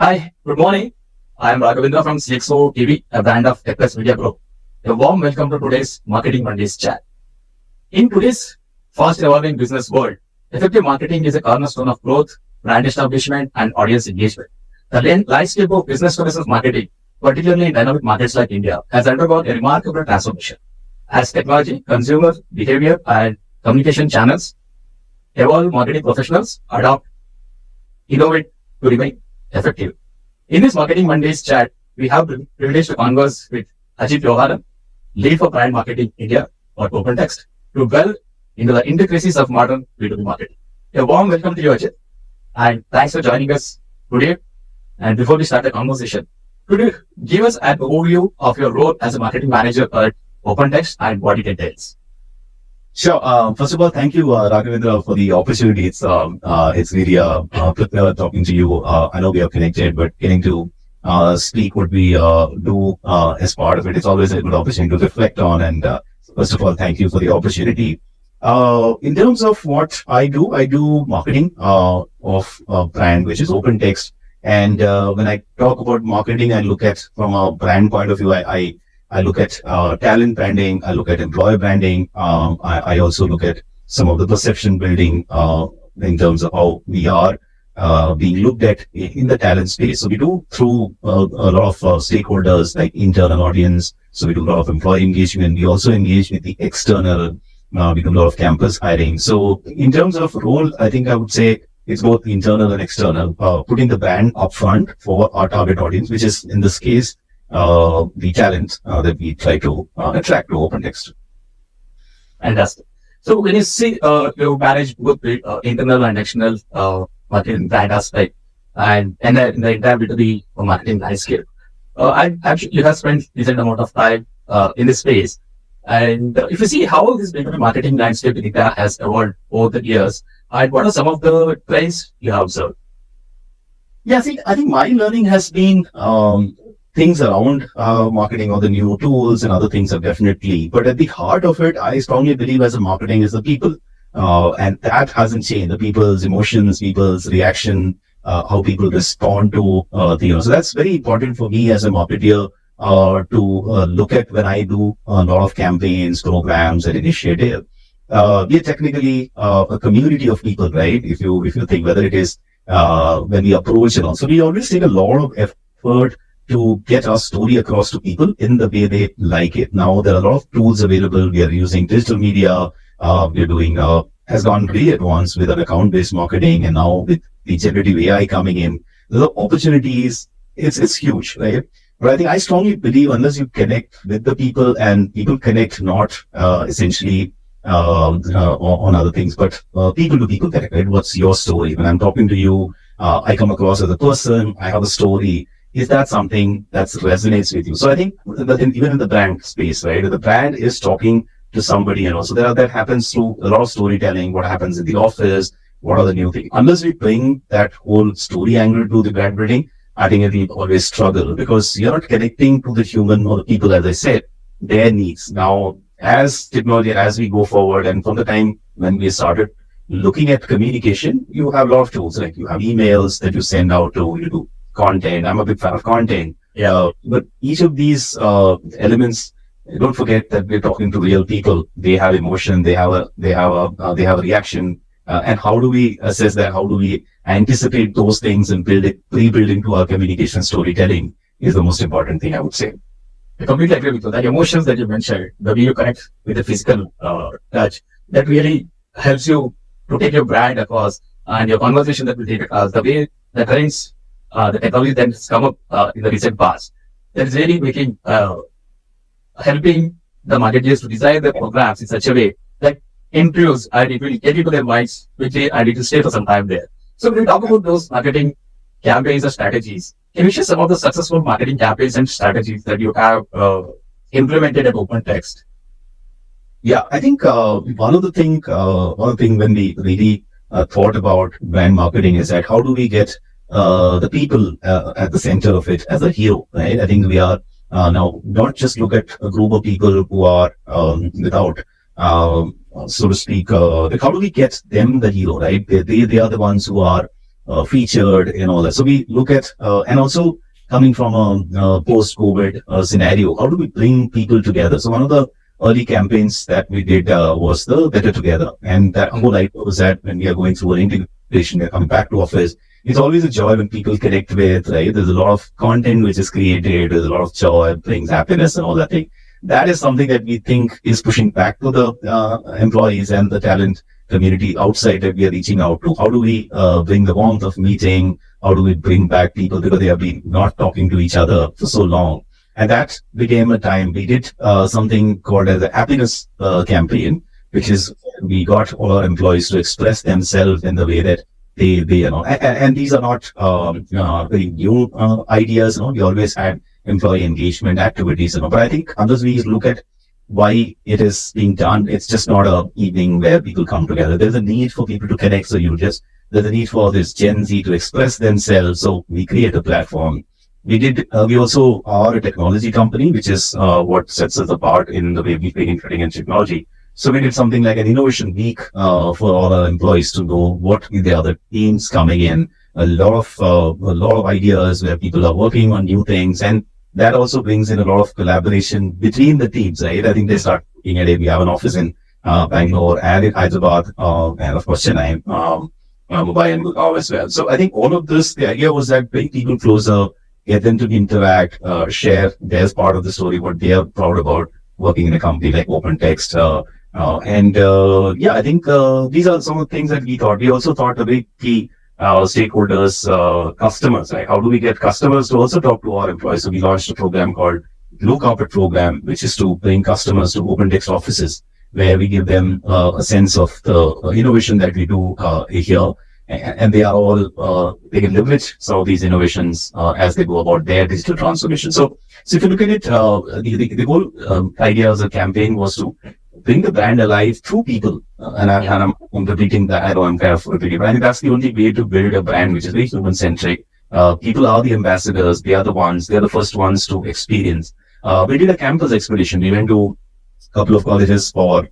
Hi, good morning. I am Raghavendra from CXOTV, a brand of Tech Media Group. A warm welcome to today's Marketing Monday's chat. In today's fast-evolving business world, effective marketing is a cornerstone of growth, brand establishment, and audience engagement. The landscape of business services marketing, particularly in dynamic markets like India, has undergone a remarkable transformation. As technology, consumer behavior, and communication channels evolve, marketing professionals adopt, innovate to remain effective. In this Marketing Mondays chat, we have the privilege to converse with Ajit Yohannan, lead for brand marketing India or OpenText, to delve into the intricacies of modern B2B marketing. A warm welcome to you, Ajit, and thanks for joining us today. And before we start the conversation, could you give us an overview of your role as a marketing manager at OpenText and what it entails? Sure. First of all, thank you, Raghavendra, for the opportunity. It's really a pleasure talking to you. I know we are connected, but getting to speak what we do as part of it, it's always a good opportunity to reflect on. And first of all, thank you for the opportunity. In terms of what I do marketing of a brand, which is OpenText. And when I talk about marketing, I look at from a brand point of view, I look at talent branding, I look at employer branding, I also look at some of the perception building in terms of how we are being looked at in the talent space. So we do through a lot of stakeholders like internal audience. So we do a lot of employee engagement. We also engage with the external, we do a lot of campus hiring. So in terms of role, I think I would say it's both internal and external, putting the brand upfront for our target audience, which is in this case, the talent that we try to attract to OpenText. Fantastic. So when you see you manage both internal and external marketing brand aspect and in the entire B2B marketing landscape, you have spent decent amount of time in this space. And if you see how this B2B marketing landscape in India has evolved over the years, and what are some of the trends you have observed? Yeah, I think my learning has been things around marketing or the new tools and other things are definitely, but at the heart of it, I strongly believe as a marketing is the people. And that hasn't changed. The people's emotions, people's reaction, how people respond to things. So that's very important for me as a marketer to look at when I do a lot of campaigns, programs and initiative. We are technically a community of people, right? If you think whether it is when we approach and also we always take a lot of effort to get our story across to people in the way they like it. Now, there are a lot of tools available. We are using digital media. We're doing, has gone really advanced with an account-based marketing. And now with the generative AI coming in, the opportunities, it's huge, right? But I think I strongly believe unless you connect with the people and people connect not essentially on other things, but people to people connect, right? What's your story? When I'm talking to you, I come across as a person, I have a story. Is that something that resonates with you? So I think that even in the brand space, right, the brand is talking to somebody, and also that happens through a lot of storytelling. What happens in the office? What are the new things? Unless we bring that whole story angle to the brand building, I think it will always struggle because you're not connecting to the human or the people, as I said, their needs. Now, as technology, as we go forward, and from the time when we started looking at communication, you have a lot of tools, like you have emails that you send out to, you do content. I'm a big fan of content. Yeah, but each of these elements, don't forget that we're talking to real people. They have emotion. They have a reaction. And how do we assess that? How do we anticipate those things and pre-build into our communication storytelling is the most important thing, I would say. I completely agree with you. The emotions that you mentioned, the way you connect with the physical touch, that really helps you to take your brand across and your conversation that will take across the way the trends. The technology that has come up in the recent past, that is really making, helping the marketers to design their programs in such a way that improves and it will get into their minds quickly and it will stay for some time there. So when we talk about those marketing campaigns or strategies, can you share some of the successful marketing campaigns and strategies that you have implemented at OpenText? Yeah, I think one of the thing when we really thought about brand marketing is that how do we get the people at the center of it as a hero, right? I think we are now not just look at a group of people who are without, so to speak, like how do we get them the hero, right? They are the ones who are featured and all that. So we look at, and also coming from a post-COVID scenario, how do we bring people together? So one of the early campaigns that we did was the Better Together. And that whole idea was that when we are going through an integration, we are coming back to office, it's always a joy when people connect with, right? There's a lot of content which is created, there's a lot of joy, brings happiness and all that thing. That is something that we think is pushing back to the employees and the talent community outside that we are reaching out to. How do we bring the warmth of meeting? How do we bring back people because they have been not talking to each other for so long? And that became a time we did something called as a happiness campaign, which is we got all our employees to express themselves in the way that they and these are not very new ideas. We always had employee engagement activities, but I think unless we look at why it is being done, it's just not a evening where people come together. There's a need for people to connect. So there's a need for this Gen Z to express themselves. So we create a platform. We also are a technology company, which is what sets us apart in the way we think in cutting edge technology. So we did something like an innovation week for all our employees to know what the other teams coming in, a lot of ideas where people are working on new things, and that also brings in a lot of collaboration between the teams, right? I think they start looking at it. We have an office in Bangalore and in Hyderabad, and of course Chennai, Mumbai and Gurgaon as well. So I think all of this, the idea was that bring people closer, get them to interact, share their part of the story, what they are proud about working in a company like OpenText. I think these are some of the things that we thought. We also thought a big key stakeholders, customers, right? How do we get customers to also talk to our employees? So we launched a program called Blue Carpet Program, which is to bring customers to OpenText offices, where we give them a sense of the innovation that we do here. And they are all, they can leverage some of these innovations as they go about their digital transformation. So if you look at it, the whole idea of the campaign was to bring the brand alive through people. I'm repeating that. I know I'm kind of repeating, but I think that's the only way to build a brand which is very human centric. People are the ambassadors. They're the first ones to experience. We did a campus expedition. We went to a couple of colleges for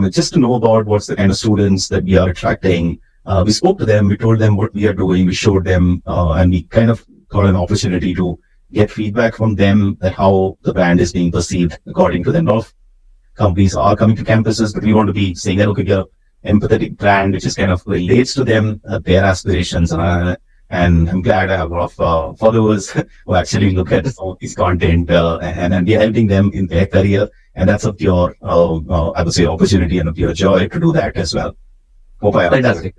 just to know about what's the kind of students that we are attracting. We spoke to them, we told them what we are doing, we showed them, and we kind of got an opportunity to get feedback from them that how the brand is being perceived according to them. A lot of companies are coming to campuses, but we want to be saying that, okay, we are an empathetic brand, which is kind of relates to them, their aspirations. And I'm glad I have a lot of followers who actually look at some of this content, and we are helping them in their career. And that's a pure, I would say, opportunity and a pure joy to do that as well. Hope I Fantastic.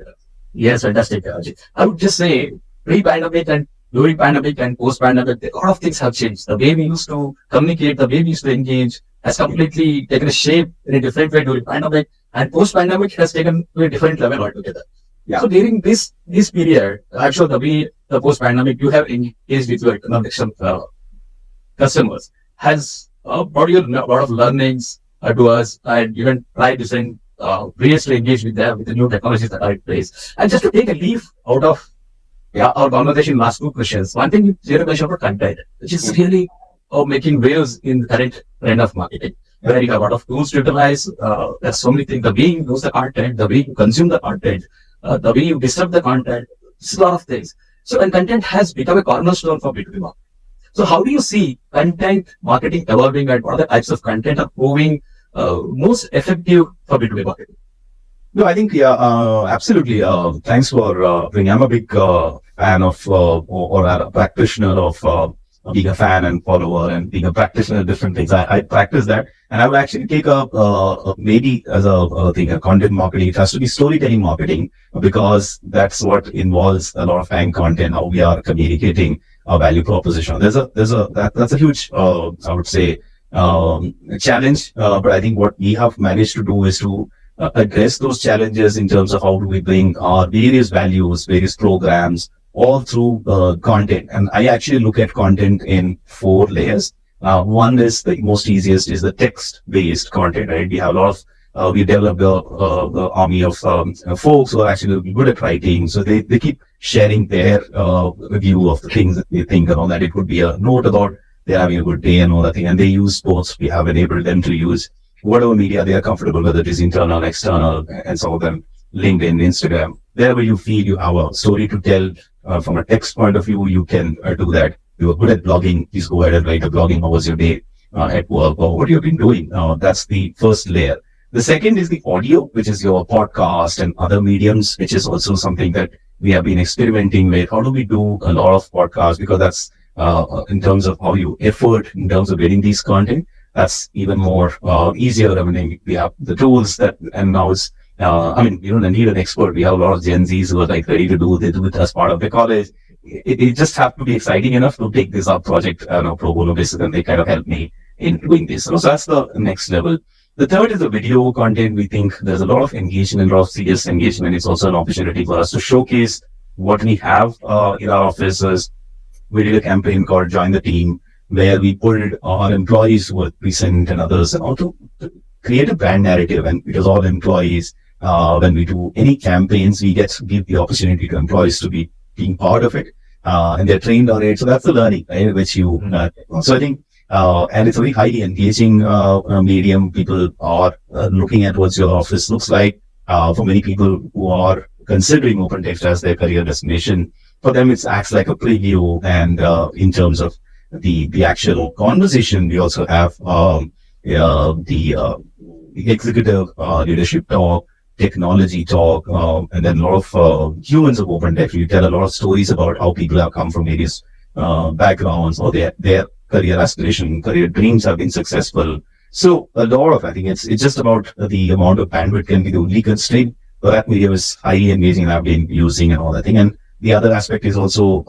Yes, fantastic, Ajit. I would just say pre-pandemic and during pandemic and post-pandemic, a lot of things have changed. The way we used to communicate, the way we used to engage has completely taken a shape in a different way during pandemic, and post-pandemic has taken to a different level altogether. Yeah. So during this period, I'm sure the post-pandemic you have engaged with your customers has brought you a lot of learnings to us, and even try different ways to engage with them with the new technologies that are in place. And just to take a leaf out of our conversation, last two questions. One thing you mentioned about content, which is really making waves in the current trend of marketing, where you have a lot of tools to utilize. There's so many things. The way you use the content, the way you consume the content, the way you disrupt the content, it's a lot of things. So, and content has become a cornerstone for B2B marketing. So how do you see content marketing evolving, and what are the types of content are proving most effective for B2B marketing? No, I think, absolutely. Thanks for bringing. I'm a big fan of, or a practitioner of being a fan and follower and being a practitioner of different things. I practice that, and I would actually take maybe as a thing, a content marketing. It has to be storytelling marketing, because that's what involves a lot of time content, how we are communicating our value proposition. That's a huge, I would say, challenge. But I think what we have managed to do is to address those challenges in terms of how do we bring our various values, various programs, all through content. And I actually look at content in 4 layers. One is the most easiest is the text-based content, right? We have a lot of, we developed the army of folks who are actually good at writing. So they keep sharing their review of the things that they think and all that. It would be a note about they're having a good day and all that thing. And they use both. We have enabled them to use whatever media they are comfortable with, whether it is internal, external, and some of them LinkedIn, Instagram. wherever you feel you have a story to tell from a text point of view, you can do that. You are good at blogging, please go ahead and write a blogging. How was your day at work, or what you've been doing? That's the first layer. The second is the audio, which is your podcast and other mediums, which is also something that we have been experimenting with. How do we do a lot of podcasts? Because that's in terms of how you effort, in terms of getting these content, that's even more easier. I mean, we have the tools that, and now it's, you don't need an expert. We have a lot of Gen Zs who are like ready to do it as part of the college. It just have to be exciting enough to take this up project, pro bono basis, and they kind of help me in doing this. So that's the next level. The third is the video content. We think there's a lot of engagement, a lot of serious engagement. It's also an opportunity for us to showcase what we have in our offices. We did a campaign called Join the Team, where we pulled our employees who were recent and others, and also to create a brand narrative. And it was all employees. When we do any campaigns, we give the opportunity to employees to be being part of it, and they're trained on it. So that's the learning, right? Which you, so I think, and it's a very highly engaging medium. People are looking at what your office looks like. For many people who are considering OpenText as their career destination, for them it acts like a preview. And in terms of the actual conversation, we also have the executive leadership talk, technology talk, and then a lot of humans of OpenText. We tell a lot of stories about how people have come from various backgrounds, or their career aspiration, career dreams have been successful. So a lot of, I think it's just about the amount of bandwidth can be the only constraint. But that medium is highly engaging, and I've been using and all that thing. And the other aspect is also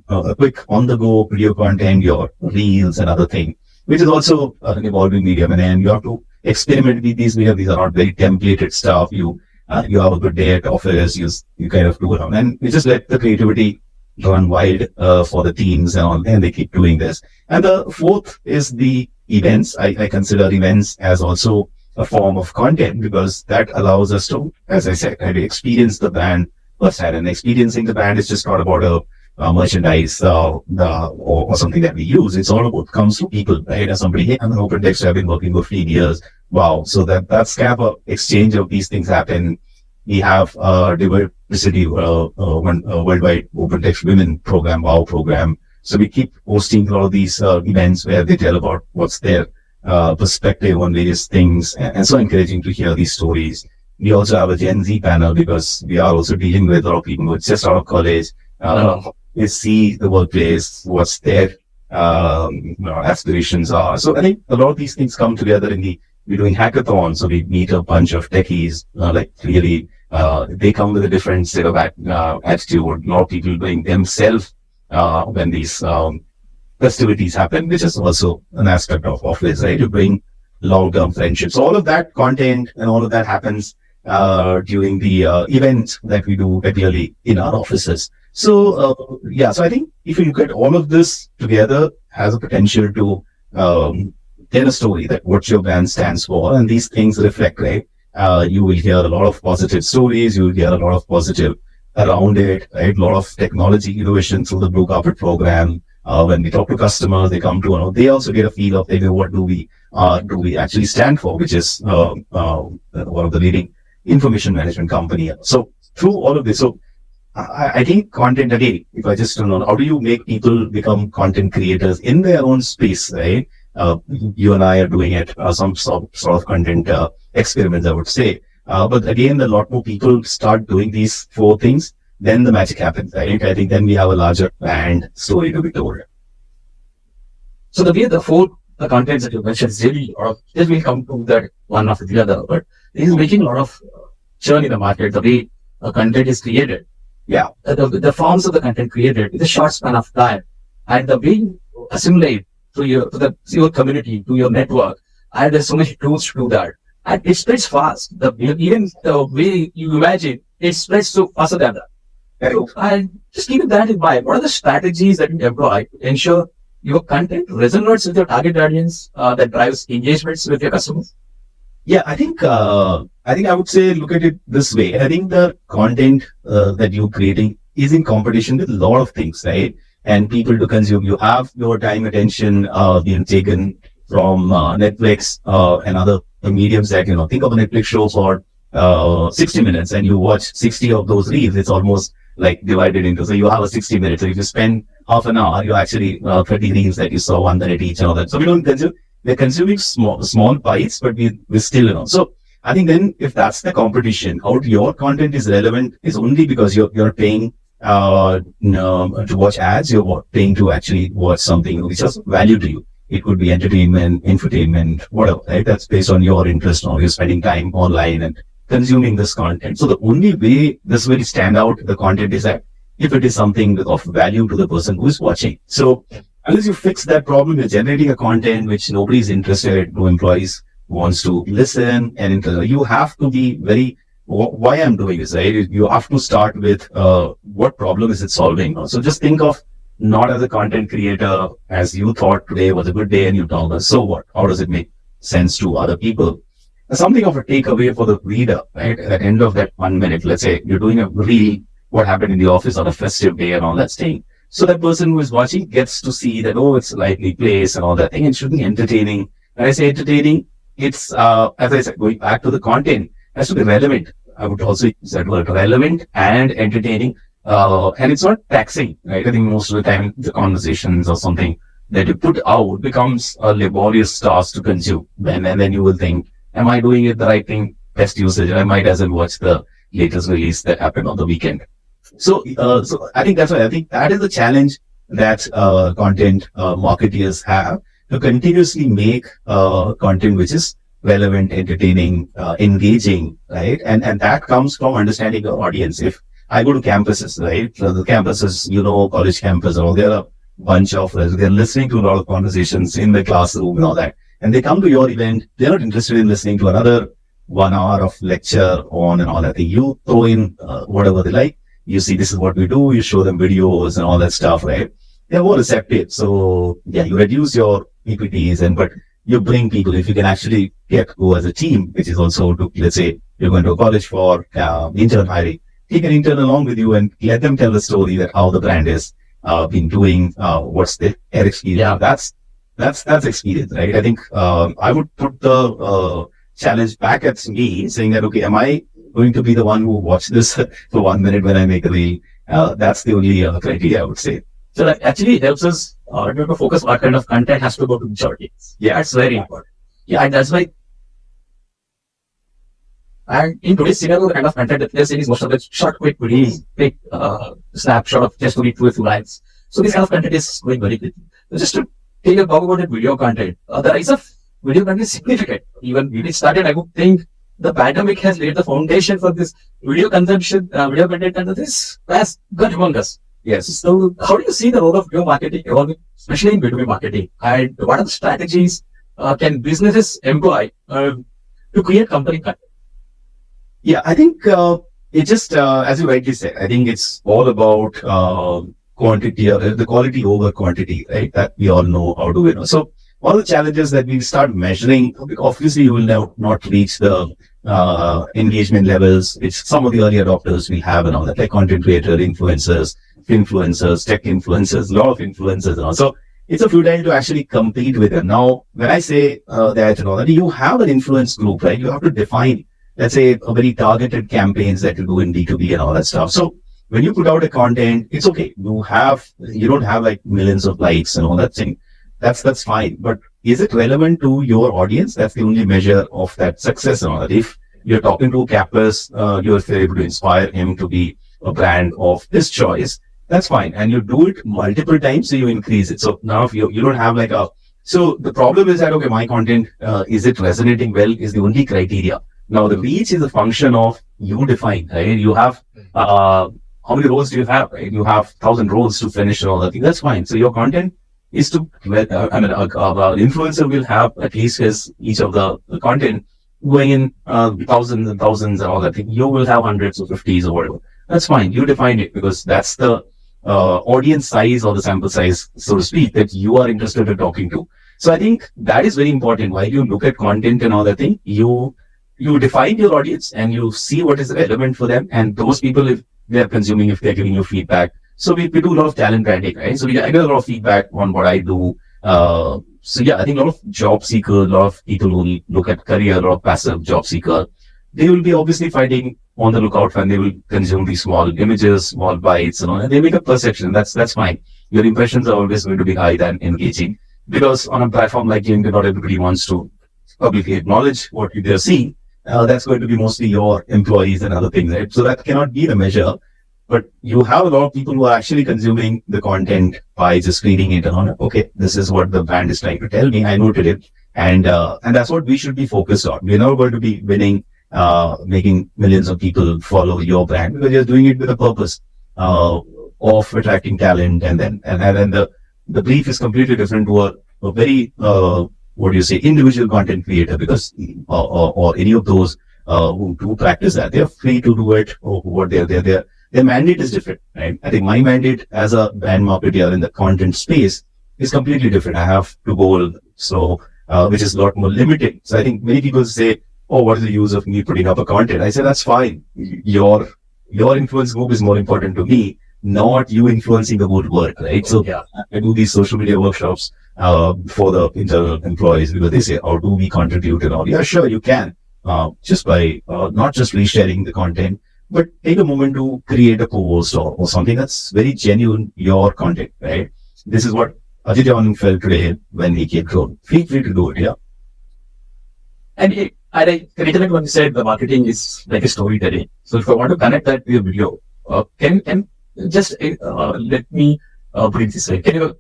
a quick on-the-go video content, your reels and other thing, which is also an evolving medium. And then you have to experiment with these mediums. These are not very templated stuff. You have a good day at office, you kind of do around, and we just let the creativity run wild for the teams and all, and they keep doing this. And the fourth is the events. I consider events as also a form of content, because that allows us to, as I said, kind of experience the brand firsthand. And experiencing the brand is just not about a merchandise or something that we use. It's all about comes to people, right? As somebody, hey, I'm an OpenText, I've been working for 3 years. Wow. So that's kind of an exchange of these things happen. We have diversity, worldwide OpenText Women program, WOW program. So we keep hosting a lot of these events where they tell about what's their perspective on various things, and so encouraging to hear these stories. We also have a Gen Z panel, because we are also dealing with a lot of people who are just out of college. They see the workplace, what's their aspirations are. So I think a lot of these things come together we're doing hackathons. So we meet a bunch of techies, really, they come with a different set of attitude. A lot of people doing themselves when these festivities happen, which is also an aspect of office, right? To bring long-term friendships. All of that content and all of that happens during the events that we do regularly in our offices. So, so I think if you look at all of this together, has a potential to tell a story that what your brand stands for, and these things reflect, right? You will hear a lot of positive stories. You will hear a lot of positive around it, right? A lot of technology innovation through the Blue Carpet program. When we talk to customers, they come to, they also get a feel of, what do we actually stand for, which is one of the leading information management company. So through all of this, so I think content, again, if I just don't know, how do you make people become content creators in their own space, right? You and I are doing it, some sort of content experiments, I would say. But again, a lot more people start doing these 4 things, then the magic happens, right? I think then we have a larger brand story to be told. So the way the 4 contents that you mentioned is really, this will come to that one after the other, but this is making a lot of churn in the market, the way content is created. Yeah. The forms of the content created in a short span of time, and the way you assimilate to your community, to your network, and there's so many tools to do that. And it spreads fast. Even the way you imagine, it spreads so faster than that. So, and just keeping that in mind, what are the strategies that you employ to ensure your content resonates with your target audience, that drives engagements with your customers? Yeah, I think I would say look at it this way. I think the content that you're creating is in competition with a lot of things, right? And people to consume. You have your time, attention being taken from Netflix and other mediums that, think of a Netflix show for 60 minutes and you watch 60 of those reels, it's almost like divided into, so you have a 60 minutes. So if you spend half an hour, you actually 30 reels that you saw, 1 minute each and all that. So we don't consume, we're consuming small bites, but we still, So I think then if that's the competition, how your content is relevant is only because you're paying to watch ads, you're paying to actually watch something which has value to you. It could be entertainment, infotainment, whatever, right? That's based on your interest or you're spending time online and consuming this content. So the only way this will stand out, the content, is that if it is something of value to the person who is watching. So unless you fix that problem, you're generating a content which nobody's interested, no employees wants to listen, and you have to be very, why I'm doing this, right? You have to start with what problem is it solving. So just think of not as a content creator as you thought today was a good day and you thought, so what? How does it make sense to other people? Something of a takeaway for the reader, right? At the end of that 1 minute, let's say you're doing a reel, what happened in the office on a festive day and all that thing. So that person who is watching gets to see that, oh, it's a lively place and all that thing. It should be entertaining. When I say entertaining, it's, as I said, going back to the content, has to be relevant. I would also use that word, relevant and entertaining. And it's not taxing, right? I think most of the time the conversations or something that you put out becomes a laborious task to consume. And then you will think, am I doing it the right thing? Best usage. I might as well watch the latest release that happened on the weekend. So I think that's why I think that is the challenge that content marketers have, to continuously make content which is relevant, entertaining, engaging, right? And that comes from understanding your audience. If I go to campuses, right? So the campuses, college campus, or there are a bunch of, they're listening to a lot of conversations in the classroom and all that. And they come to your event, they're not interested in listening to another 1 hour of lecture on and all that thing. You throw in whatever they like. You see, this is what we do. You show them videos and all that stuff, right? They're more receptive. So yeah, you reduce your PPTs, but you bring people. If you can actually go as a team, which is also to, let's say you're going to a college for intern hiring, take an intern along with you and let them tell the story that how the brand is been doing, what's their experience. Yeah, that's experience, right? I think I would put the challenge back at me, saying that, okay, am I going to be the one who watch this for 1 minute when I make a reel? That's the only criteria, I would say. So that actually helps us to focus what kind of content has to go to the audience. Yeah, that's very important. Yeah, and that's why. And in today's scenario, the kind of content that they're seeing is most of the short, quick videos, quick snapshot of just to read 2 or 3 lines. So this kind of content is going very quickly. So just to take a talk about that video content, the rise of video content is significant. Even when it started, I would think the pandemic has laid the foundation for this video consumption, video content, and this has got humongous. Yes. So how do you see the role of video marketing evolving, especially in B2B marketing? And what are the strategies can businesses employ to create compelling content? Yeah, I think it just, as you rightly said, I think it's all about quantity, the quality over quantity, right? That we all know how to win. So one of the challenges that we start measuring, obviously you will not reach the engagement levels which some of the early adopters will have and all that, like content creator, influencers, tech influencers, a lot of influencers and all. So it's a futile to actually compete with them. Now, when I say that you have an influence group, right? You have to define, let's say, a very targeted campaigns that you do in B2B and all that stuff. So when you put out a content, it's okay. You don't have like millions of likes and all that thing. That's fine. But is it relevant to your audience? That's the only measure of that success and all that. If you're talking to a campus, you're able to inspire him to be a brand of his choice, that's fine. And you do it multiple times, so you increase it. So now if you don't have like so the problem is that, okay, my content, is it resonating well is the only criteria. Now the reach is a function of you define, right? You have, how many roles do you have, right? You have 1,000 roles to finish and all that thing. That's fine. So your content is to, influencer will have at least each of the content going in thousands and thousands and all that thing. You will have hundreds or 50s or whatever. That's fine. You define it because that's the audience size or the sample size, so to speak, that you are interested in talking to. So I think that is very important. While you look at content and all that thing, you define your audience and you see what is relevant for them. And those people, if they're consuming, if they're giving you feedback. So we do a lot of talent branding, right? So I get a lot of feedback on what I do. So yeah, I think a lot of job seekers, a lot of people who look at career, a lot of passive job seeker, they will be obviously finding on the lookout when they will consume these small images, small bites, and they make a perception. That's fine. Your impressions are always going to be high and engaging, because on a platform like LinkedIn, not everybody wants to publicly acknowledge what they're seeing. That's going to be mostly your employees and other things, right? So that cannot be the measure. But you have a lot of people who are actually consuming the content by just reading it and on, okay, this is what the brand is trying to tell me. I noted it. And that's what we should be focused on. We're not going to be winning, making millions of people follow your brand, because you're doing it with a purpose of attracting talent. And then the brief is completely different to a very, what do you say, individual content creator, because, or any of those who do practice that, they're free to do it, or what their mandate is different, right? I think my mandate as a brand marketer in the content space is completely different. I have to goal, so which is a lot more limited. So I think many people say, "Oh, what is the use of me putting up a content?" I say that's fine. Your influence group is more important to me, not you influencing the good work, right? So I do these social media workshops for the internal employees, because they say, "How do we contribute?" and all. Yeah, sure, you can, just by not just resharing the content, but take a moment to create a post or something that's very genuine, your content, right? This is what Ajit Yohannan felt today when he came through. Feel free to do it, yeah. And I recollect when you said the marketing is like a storytelling. So if I want to connect that with a video, can just let me put it this way. Can you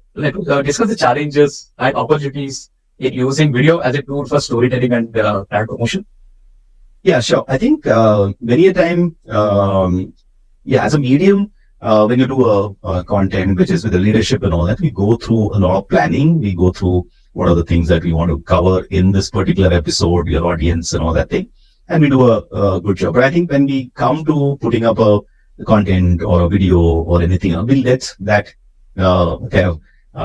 discuss the challenges and opportunities in using video as a tool for storytelling and brand promotion? Yeah, sure. I think many a time, as a medium, when you do a content which is with the leadership and all that, we go through a lot of planning. We go through what are the things that we want to cover in this particular episode, your audience and all that thing, and we do a good job. But I think when we come to putting up a content or a video or anything, we let that kind of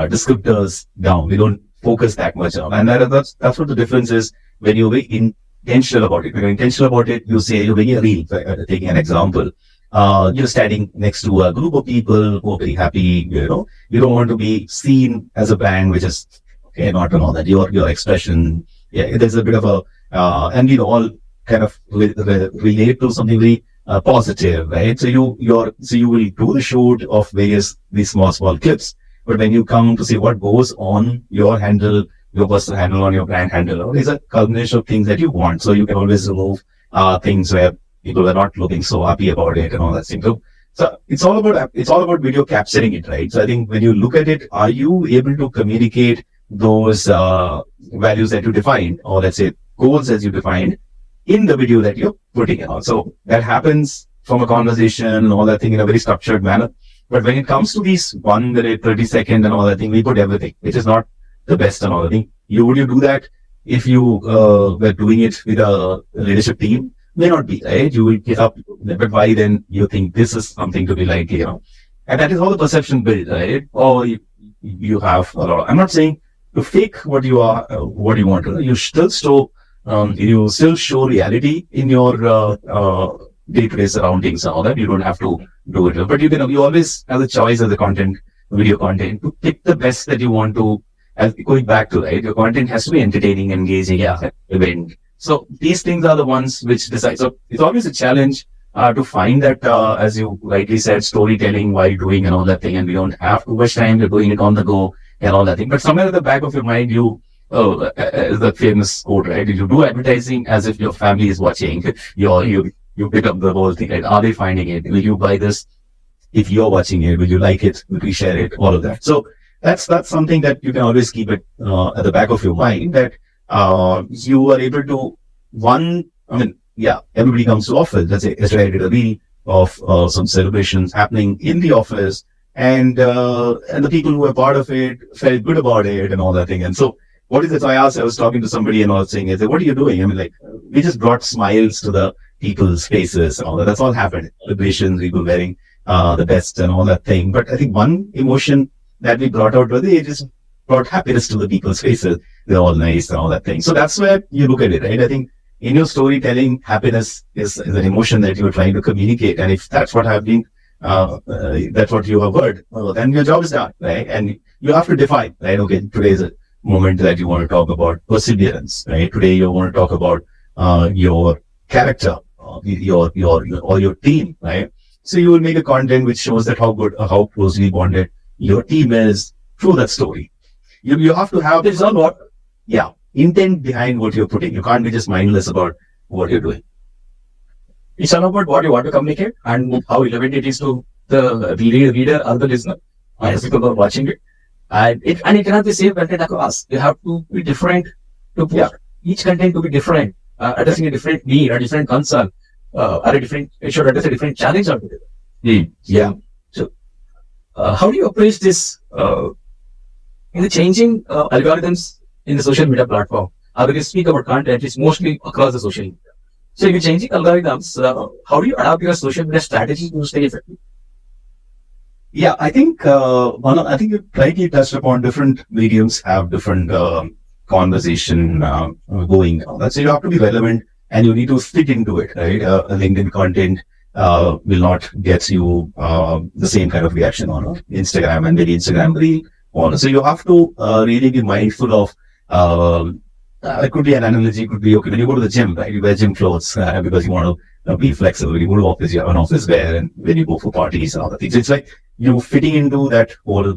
descriptors down. We don't focus that much on, and that's what the difference is when you're intentional about it. When you're intentional about it, you say you're making a reel. Taking an example, you're standing next to a group of people who are very happy. You don't want to be seen as a brand which is not and all that. Your expression, there's a bit of a, and we all kind of relate to something very positive, right? So you will do the shoot of these small clips, but when you come to see what goes on your handle, your personal handle, on your brand handle, is a combination of things that you want. So you can always remove things where people are not looking so happy about it and all that thing. So it's all about video capturing it, right? So I think when you look at it, are you able to communicate those values that you defined, or let's say goals as you defined, in the video that you're putting in? So that happens from a conversation and all that thing in a very structured manner. But when it comes to these 1 minute, 30 second and all that thing, we put everything, which is not the best and all that thing. Would you do that if you were doing it with a leadership team? May not be, right? You will get up, but why then you think this is something to be like, and that is how the perception built, right? Or you have a lot. I'm not saying to fake what you are, what you want to. You still show reality in your day-to-day surroundings and all that. You don't have to do it, but you always have the choice of the video content, to pick the best that you want to. As going back to, right, your content has to be entertaining, engaging, event. So these things are the ones which decide. So it's always a challenge to find that, as you rightly said, storytelling while doing and all that thing, and we don't have too much time. You're doing it on the go and all that thing. But somewhere at the back of your mind, is the famous quote, right? You do advertising as if your family is watching. You pick up the whole thing, right? Are they finding it? Will you buy this? If you're watching it, will you like it? Will you share it? All of that. So that's something that you can always keep it at the back of your mind, that you are able to, everybody comes to office. Let's say yesterday I did a reel of some celebrations happening in the office, and the people who were part of it felt good about it and all that thing. And so what is it? So I was talking to somebody and I was saying, what are you doing? We just brought smiles to the people's faces and all that. That's all happened. Celebrations, people wearing the best and all that thing. But I think one emotion that we brought out was it just brought happiness to the people's faces. They're all nice and all that thing. So that's where you look at it, right? I think in your storytelling, happiness is an emotion that you're trying to communicate. And if that's what that's what you have heard, then your job is done, right? And you have to define, right? Okay, today is a moment that you want to talk about perseverance, right? Today you want to talk about your character, or your team, right? So you will make a content which shows that how good, how closely bonded your team is through that story. You have to have It's all what intent behind what you're putting. You can't be just mindless about what you're doing. it's all about what you want to communicate and how relevant it is to the reader or the listener or the people who are watching it. And it cannot be same content across. You have to be different to put each content to be different, addressing a different need, a different concern, or a different, it should address a different challenge altogether. Yeah. So, how do you approach this in the changing algorithms in the social media platform? When you speak about content, it's mostly across the social media. So, in the changing algorithms, how do you adapt your social media strategy to stay effective? Yeah, I think I think you rightly touched upon different mediums have different conversation going on. So you have to be relevant and you need to fit into it, right? LinkedIn content will not get you the same kind of reaction on Instagram, and maybe Instagram reel. So you have to really be mindful of. It could be an analogy. Could be okay when you go to the gym, right? You wear gym clothes because you want to be flexible. When you go to office, you have an office wear, and when you go for parties and other things, it's like you fitting into that whole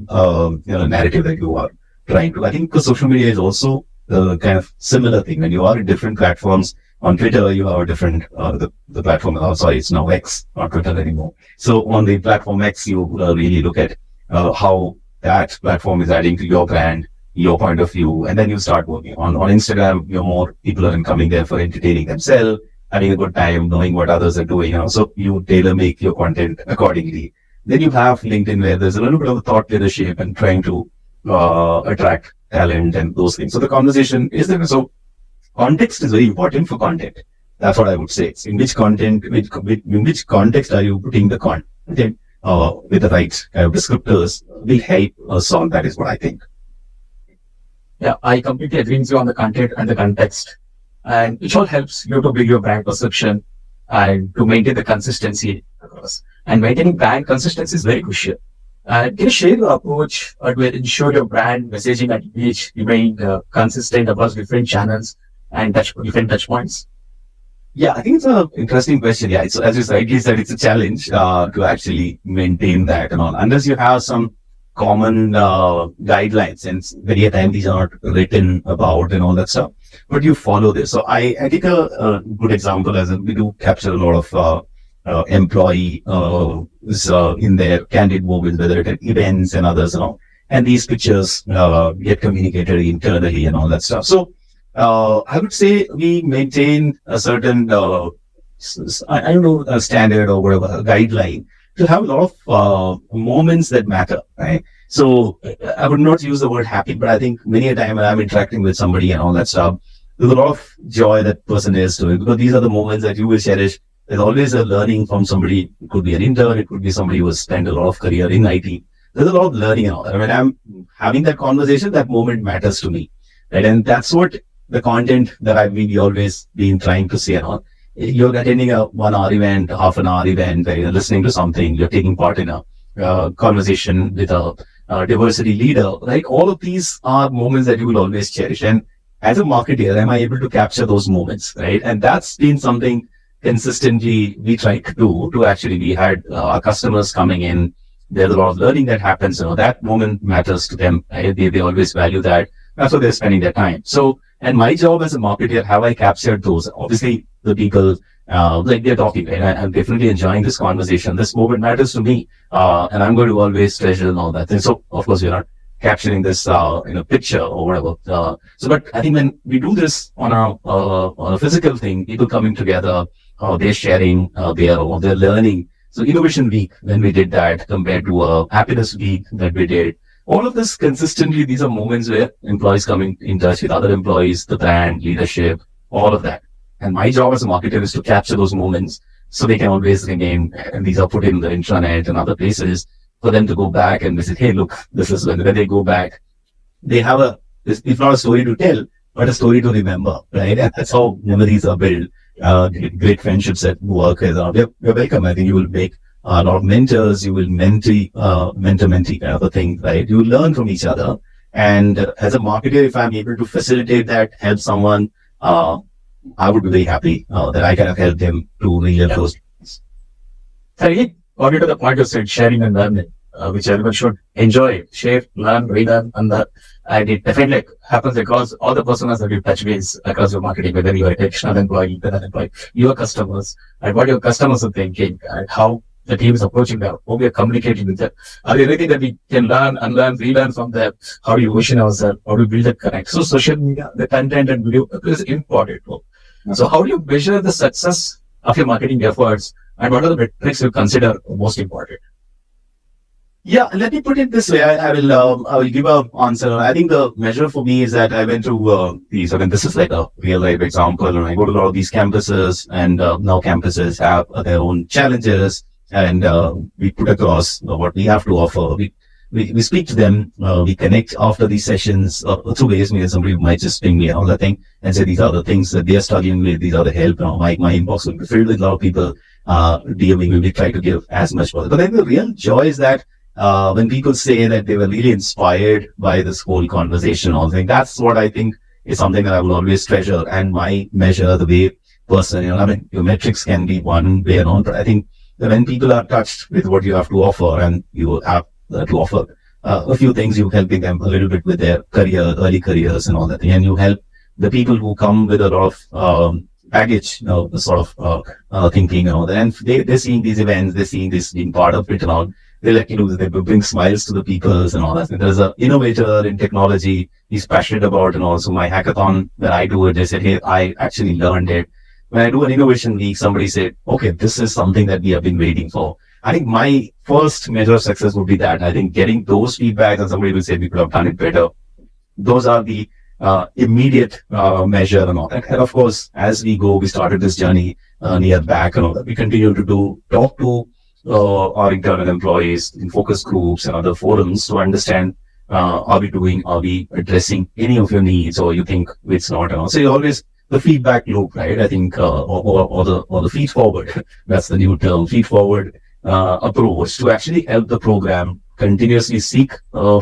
narrative that you are trying to. I think because social media is also kind of similar thing. When you are in different platforms, on Twitter you have a different the platform. Sorry, it's now X, not Twitter anymore. So on the platform X, you really look at how that platform is adding to your brand, your point of view, and then you start working on Instagram. More people are coming there for entertaining themselves, having a good time, knowing what others are doing. So you tailor make your content accordingly. Then you have LinkedIn, where there's a little bit of thought leadership and trying to attract talent and those things. So the conversation is there. So context is very important for content. That's what I would say. In which content, in which context are you putting the content with the right kind of descriptors will help us solve. That is what I think. Yeah, I completely agree with you on the content and the context. And it all helps you to build your brand perception and to maintain the consistency across. And maintaining brand consistency is very crucial. Can you share your approach to ensure your brand messaging and reach remain consistent across different channels and different touch points? Yeah, I think it's an interesting question. Yeah, it's, as you rightly said, it's a challenge to actually maintain that and all. Unless you have some common guidelines, and many a time these are not written about and all that stuff, but you follow this. So I take a good example, as we do capture a lot of employee in their candid moments, whether it at events and others and all, and these pictures get communicated internally and all that stuff. So I would say we maintain a certain I don't know, a standard or whatever, a guideline to have a lot of moments that matter, right? So I would not use the word happy, but I think many a time when I'm interacting with somebody and all that stuff, there's a lot of joy that person is to it, because these are the moments that you will cherish. There's always a learning from somebody. It could be an intern, it could be somebody who has spent a lot of career in IT. There's a lot of learning and all that. When I'm having that conversation, that moment matters to me, right? And that's what the content that I've been always been trying to say and all. You're attending a 1 hour event, half an hour event, where you're listening to something, you're taking part in a conversation with a diversity leader, right? All of these are moments that you will always cherish. And as a marketer, am I able to capture those moments, right? And that's been something consistently we try to do. To actually, we had our customers coming in. There's a lot of learning that happens. That moment matters to them. Right? They always value that. That's what they're spending their time. So, and my job as a marketer, have I captured those? Obviously, the people, like they're talking, right? I'm definitely enjoying this conversation. This moment matters to me. And I'm going to always treasure and all that. And so, of course, we're not capturing this in a picture or whatever. But I think when we do this on a physical thing, people coming together, they're sharing, they're learning. So Innovation Week, when we did that, compared to a Happiness Week that we did, all of this consistently, these are moments where employees coming in touch with other employees, the brand, leadership, all of that. And my job as a marketer is to capture those moments so they can always remain, and these are put in the intranet and other places for them to go back and visit. Hey, look, this is when they go back, they have if not a story to tell, but a story to remember, right? And that's how memories are built. Great friendships at work. You're welcome. I think you will make a lot of mentors. You will mentor-mentee kind of a thing, right? You will learn from each other. And as a marketer, if I'm able to facilitate that, help someone I would be very happy that I can help them to real those. So really, coming to the point you said, sharing and learning, which everyone should enjoy, share, learn, relearn, and it definitely happens across all the personas that you touch base across your marketing, whether you are an external employee, internal employee, your customers, and what your customers are thinking, and how the team is approaching them, how we are communicating with them. Are there anything that we can learn, unlearn, relearn from them? How do you vision ourselves? How do we build that connect? So social media, the content and video is important. So how do you measure the success of your marketing efforts? And what are the metrics you consider most important? Yeah, let me put it this way. I will give a answer. I think the measure for me is that I went to these. I mean, this is like a real life example. And I go to a lot of these campuses, and now campuses have their own challenges, and we put across what we have to offer. We speak to them. We connect after these sessions through various means. Somebody might just ping me all the thing and say these are the things that they are struggling with. These are the help. My inbox will be filled with a lot of people DMing. We try to give as much possible. But then the real joy is that when people say that they were really inspired by this whole conversation, all thing, that's what I think is something that I will always treasure. And my measure, the way person, I mean, your metrics can be one way or another, but I think that when people are touched with what you have to offer, and you have to offer a few things, you helping them a little bit with their career, early careers and all that thing, and you help the people who come with a lot of baggage, sort of thinking and all that, and they're seeing these events, they're seeing this being part of it and all. They they bring smiles to the people and all that. And there's an innovator in technology he's passionate about, and also my hackathon, when I do it, they said, hey, I actually learned it. When I do an innovation week, somebody said, okay, this is something that we have been waiting for. I think my first measure of success would be that. I think getting those feedback, and somebody will say we could have done it better. Those are the immediate measure and all that. And of course, as we go, we started this journey near back and all that. We continue to talk to our internal employees in focus groups and other forums to understand, are we addressing any of your needs, or you think it's not? And so you always, the feedback loop, right? I think, or the feed forward, that's the new term, feed forward approach to actually help the program continuously seek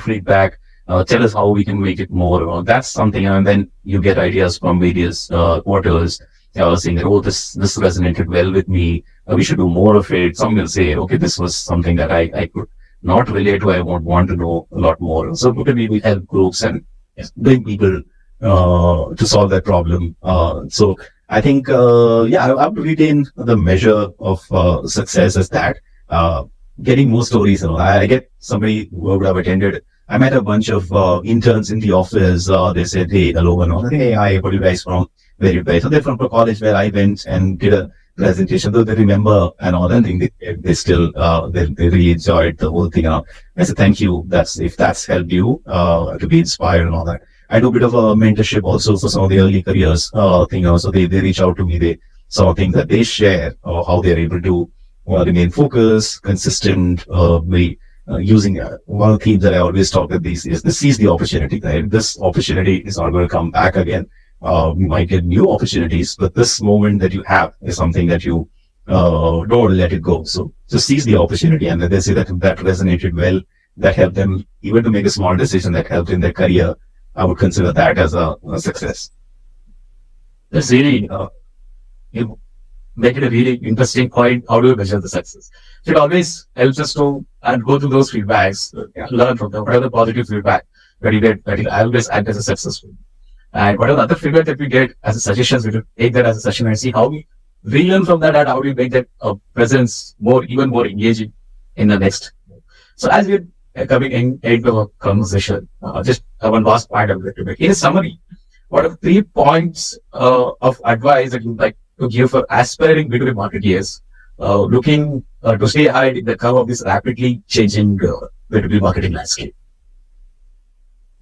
feedback, tell us how we can make it more. That's something, and then you get ideas from various quarters, saying that, oh, this resonated well with me. We should do more of it. Some will say, okay, this was something that I could not relate to. I would want to know a lot more. So we help groups and bring people to solve that problem. So I think, I have to retain the measure of success as that. Getting more stories. I get somebody who would have attended. I met a bunch of interns in the office. They said, hey, hello, and all. Hey, hi, what are you guys from? Where you guys? So they're from a college where I went and did a presentation, though they remember and all that thing. They still, they really enjoyed the whole thing. I said, thank you. If that's helped you to be inspired and all that. I do a bit of a mentorship also for some of the early careers thing. So they reach out to me. They saw things that they share, or how they're able to remain focused, consistent, using one of the themes that I always talk with these is this: seize the opportunity. Right? This opportunity is not going to come back again. You might get new opportunities, but this moment that you have is something that you don't let it go. So seize the opportunity. And then they say that resonated well, that helped them even to make a small decision that helped in their career. I would consider that as a success. That's really, you make it a really interesting point. How do you measure the success? So it always helps us to go through those feedbacks, learn from them. What are the positive feedback that you get that will always act as a successful? And what are the other feedback that we get as a suggestions? We will take that as a session and see how we relearn from that, and how do we make that presence even more engaging in the next. So as we're coming into a conversation, just one last point I would like to make. In a summary, what are 3 points of advice that you'd like to give for aspiring B2B marketeers looking to stay ahead in the curve of this rapidly changing B2B marketing landscape?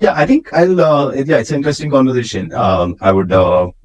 Yeah, I think it's an interesting conversation. I would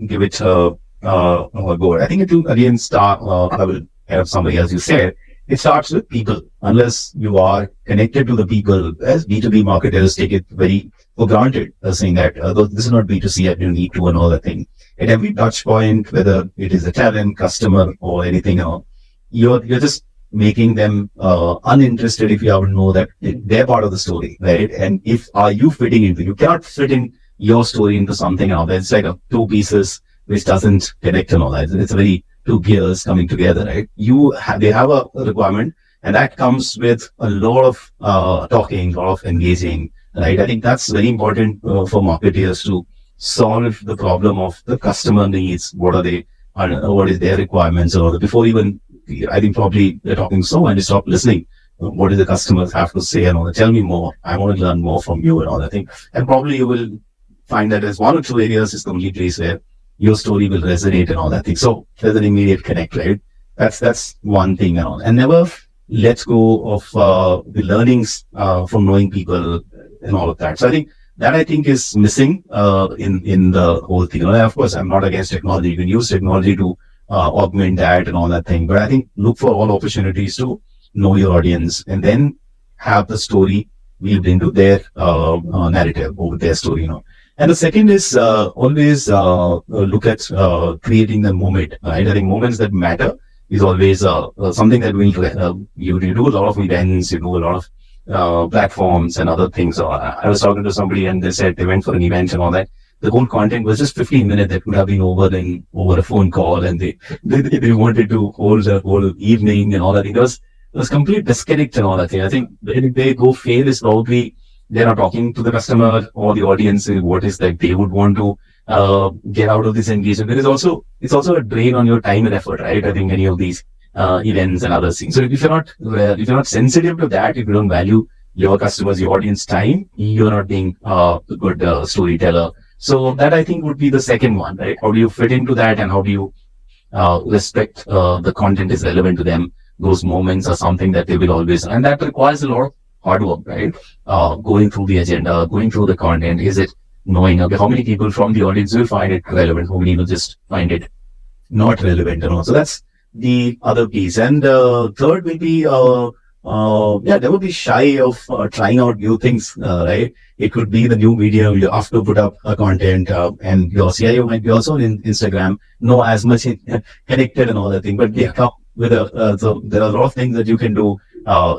give it a go. I think it will again start, I will have somebody, as you said, it starts with people. Unless you are connected to the people, as B2B marketers take it very for granted, saying that this is not B2C, and you need to and all that thing. At every touch point, whether it is a talent, customer, or anything else, you're just making them uninterested if you haven't know that they're part of the story, right? And if are you fitting into, you cannot fit in your story into something else. It's like 2 pieces which doesn't connect and all that. It's very two gears coming together, right? They have a requirement, and that comes with a lot of talking, a lot of engaging, right? I think that's very important for marketers to solve the problem of the customer needs. What are they? What is their requirements? Or before even, I think probably they're talking so much, they stop listening. What do the customers have to say and all that? Tell me more. I want to learn more from you and all that thing. And probably you will find that there's one or two areas is the only place where your story will resonate and all that thing. So there's an immediate connect, right? That's one thing and all. And never let go of the learnings from knowing people and all of that. So I think is missing in the whole thing. And of course, I'm not against technology. You can use technology to augment that and all that thing. But I think look for all opportunities to know your audience and then have the story weaved into their narrative over their story, And the second is always look at creating the moment, right? I think moments that matter is always something that you do a lot of events, you do a lot of platforms and other things. So I was talking to somebody and they said they went for an event and all that. The whole content was just 15 minutes that could have been over a phone call, and they wanted to hold the whole evening and all that. It was complete disconnect and all that thing. I think if they go fail is probably they're not talking to the customer or the audience what is that they would want to get out of this engagement. It's also a drain on your time and effort, right? I think any of these events and other things. So if you're not sensitive to that, if you don't value your customers, your audience time, you're not being a good storyteller. So that I think would be the second one, right? How do you fit into that, and how do you respect the content is relevant to them? Those moments are something that they will always, and that requires a lot of hard work, right? Going through the agenda, going through the content. Is it knowing, okay, how many people from the audience will find it relevant? How many will just find it not relevant and all? So that's the other piece. And third will be, never be shy of trying out new things, right? It could be the new medium. You have to put up content, and your CIO might be also in Instagram, know as much connected and all that thing. But so there are a lot of things that you can do.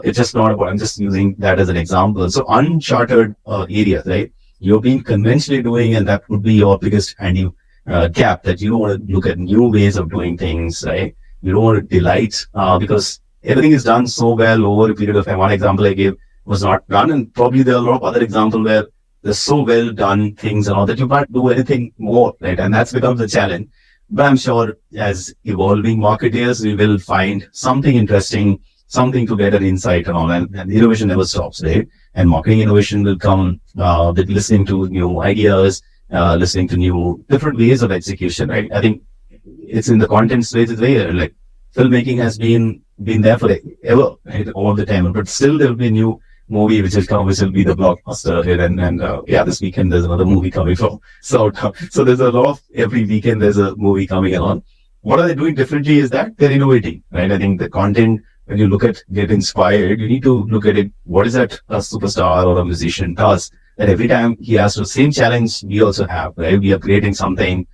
It's just not about, I'm just using that as an example. So uncharted areas, right? You've been conventionally doing, and that would be your biggest gap, that you don't want to look at new ways of doing things, right? You don't want to delight because everything is done so well over a period of time. One example I gave was not done, and probably there are a lot of other examples where there's so well done things and all that you can't do anything more, right? And that becomes a challenge. But I'm sure as evolving marketers, we will find something interesting, something to get an insight and all, and innovation never stops, right? And marketing innovation will come with listening to new ideas, listening to new different ways of execution, right? I think it's in the content space, it's very like filmmaking has been there for ever, right? All the time, but still there will be a new movie which will be the blockbuster here, and this weekend there's another movie coming from. So there's a lot of, every weekend there's a movie coming along. What are they doing differently is that they're innovating, right? I think the content, when you look at get inspired, you need to look at it. What is that a superstar or a musician does? That every time he has the same challenge we also have, right? We are creating something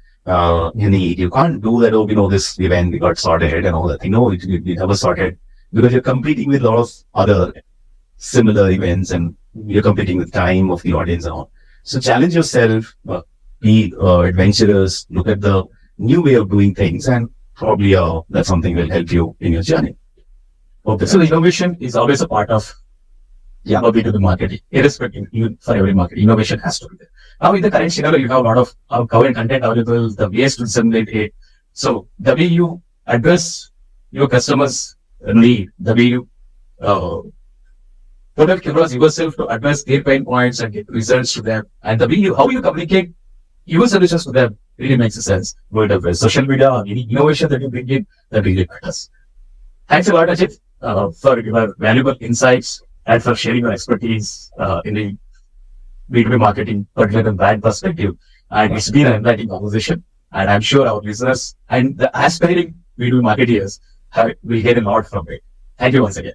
unique. You can't do that. This event we got sorted and all that thing. No, we never sorted, because you're competing with a lot of other similar events, and you're competing with time of the audience and all. So challenge yourself, be adventurous, look at the new way of doing things, and probably that's something will help you in your journey. Okay. So the innovation is always a part of B2B marketing, irrespective, even for every market, innovation has to be there. Now in the current scenario, you have a lot of current content available, the ways to disseminate it. So the way you address your customers' need, the way you put across yourself to address their pain points and get results to them, and the way how you communicate your solutions to them really makes sense. Whether it's social media or any innovation that you bring in, that really matters. Thanks a lot, Ajit, for your valuable insights and for sharing your expertise in the B2B marketing, particularly from that perspective. And it's been an enlightening conversation. And I'm sure our listeners and the aspiring B2B marketers will get a lot from it. Thank you once again.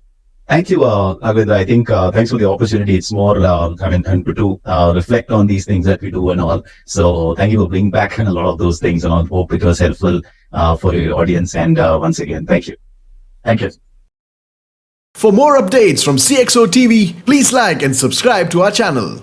Thank you, Arvind. I think thanks for the opportunity. It's more, to reflect on these things that we do and all. So thank you for bringing back a lot of those things, and I hope it was helpful for your audience. And once again, thank you. Thank you. For more updates from CXO TV, please like and subscribe to our channel.